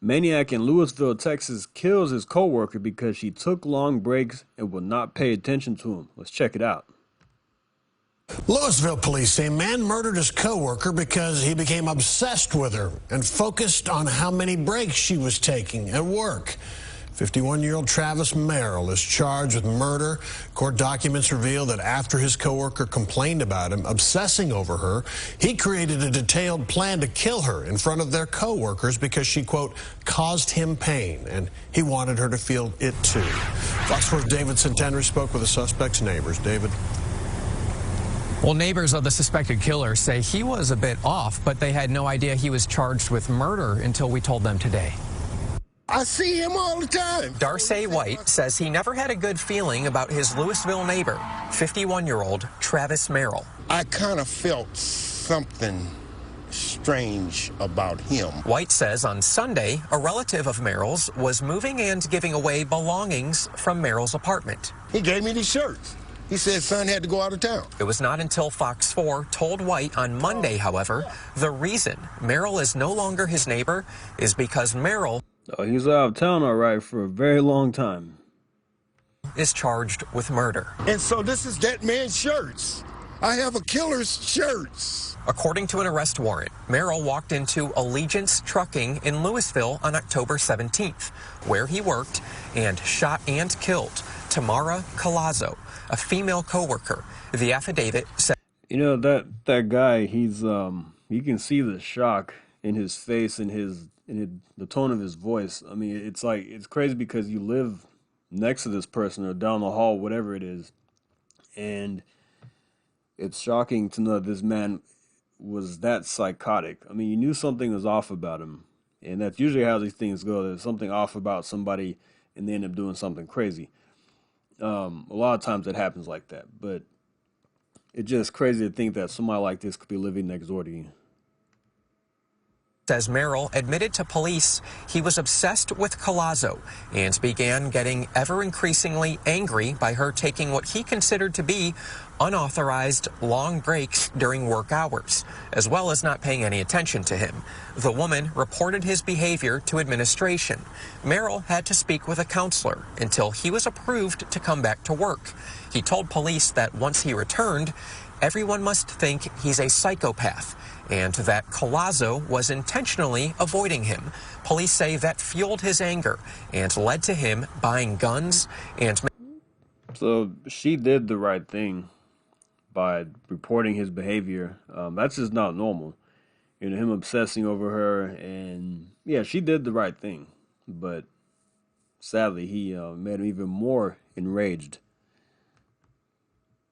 Maniac in Lewisville, Texas kills his coworker because she took long breaks and would not pay attention to him. Let's check it out. Lewisville police say a man murdered his coworker because he became obsessed with her and focused on how many breaks she was taking at work. 51-year-old Travis Merrill is charged with murder. Court documents reveal that after his coworker complained about him obsessing over her, he created a detailed plan to kill her in front of their coworkers because she, quote, caused him pain, and he wanted her to feel it too. Fox 4's David Centenary spoke with the suspect's neighbors. David. Well, neighbors of the suspected killer say he was a bit off, but they had no idea he was charged with murder until we told them today. I see him all the time. Darcy White says he never had a good feeling about his Lewisville neighbor, 51-year-old Travis Merrill. I kind of felt something strange about him. White says on Sunday, a relative of Merrill's was moving and giving away belongings from Merrill's apartment. He gave me these shirts. He said son had to go out of town. It was not until Fox 4 told White on Monday, however, the reason Merrill is no longer his neighbor is because Merrill He's out of town, all right, for a very long time. Is charged with murder. And so this is that man's shirts. I have a killer's shirts. According to an arrest warrant, Merrill walked into Allegiance Trucking in Lewisville on October 17th, where he worked, and shot and killed Tamara Colazzo, a female coworker. The affidavit said, you know, that guy, he's you can see the shock in his face and the tone of his voice. I mean, it's crazy because you live next to this person or down the hall, whatever it is, and it's shocking to know that this man was that psychotic. I mean, you knew something was off about him, and that's usually how these things go. There's something off about somebody, and they end up doing something crazy. A lot of times it happens like that, but it's just crazy to think that somebody like this could be living next door to you. Says Merrill admitted to police he was obsessed with Colazzo and began getting ever increasingly angry by her taking what he considered to be unauthorized long breaks during work hours, as well as not paying any attention to him. The woman reported his behavior to administration. Merrill had to speak with a counselor until he was approved to come back to work. He told police that once he returned, everyone must think he's a psychopath, and that Colazzo was intentionally avoiding him. Police say that fueled his anger and led to him buying guns and... So she did the right thing by reporting his behavior. That's just not normal. You know, him obsessing over her, and yeah, she did the right thing. But sadly, he made him even more enraged.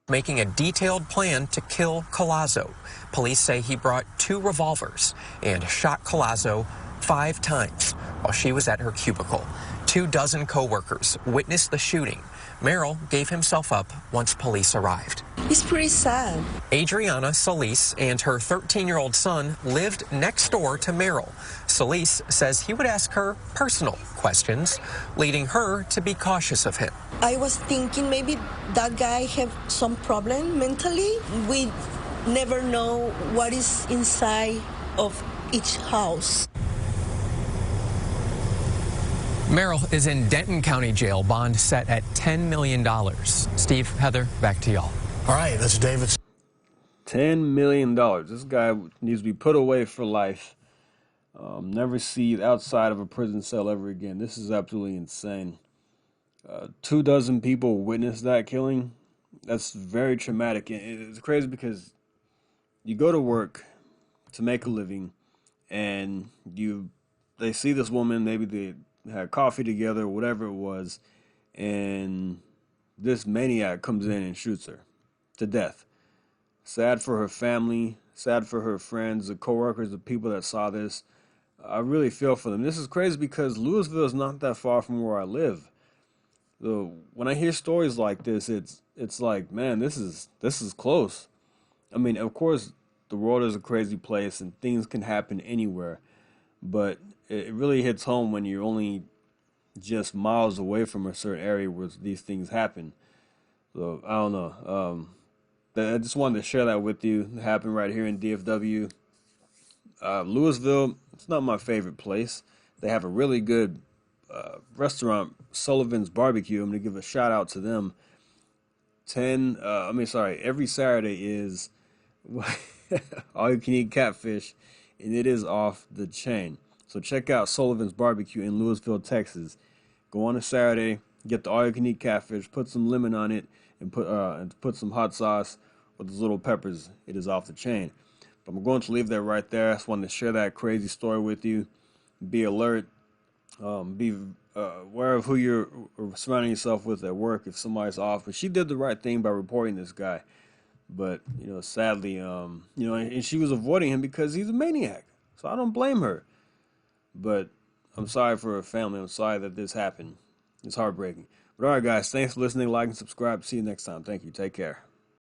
Making a detailed plan to kill Colazzo. Police say he brought 2 revolvers and shot Colazzo 5 times while she was at her cubicle. 24 coworkers witnessed the shooting. Merrill gave himself up once police arrived. It's pretty sad. Adriana Solis and her 13-year-old son lived next door to Merrill. Solis says he would ask her personal questions, leading her to be cautious of him. I was thinking maybe that guy have some problem mentally. We never know what is inside of each house. Merrill is in Denton County Jail, bond set at $10 million. Steve, Heather, back to y'all. All right, that's David. $10 million. This guy needs to be put away for life. Never see outside of a prison cell ever again. This is absolutely insane. 24 people witnessed that killing. That's very traumatic. It's crazy because you go to work to make a living, and they see this woman, maybe they had coffee together, whatever it was, and this maniac comes in and shoots her to death. Sad for her family, sad for her friends, the coworkers, the people that saw this. I really feel for them. This is crazy because Lewisville is not that far from where I live. So when I hear stories like this, it's like, man, this is close. I mean, of course, the world is a crazy place and things can happen anywhere, but it really hits home when you're only just miles away from a certain area where these things happen. So I don't know. I just wanted to share that with you. It happened right here in DFW. Lewisville, it's not my favorite place. They have a really good restaurant, Sullivan's Barbecue. I'm going to give a shout out to them. Every Saturday is all you can eat catfish, and it is off the chain. So check out Sullivan's Barbecue in Lewisville, Texas. Go on a Saturday, get the all you can eat catfish, put some lemon on it, and put some hot sauce with those little peppers. It is off the chain. But I'm going to leave that right there. I just wanted to share that crazy story with you. Be alert. Be aware of who you're surrounding yourself with at work if somebody's off. But she did the right thing by reporting this guy. But, sadly, and she was avoiding him because he's a maniac. So I don't blame her. But I'm sorry for her family. I'm sorry that this happened. It's heartbreaking. But all right, guys, thanks for listening. Like and subscribe. See you next time. Thank you. Take care.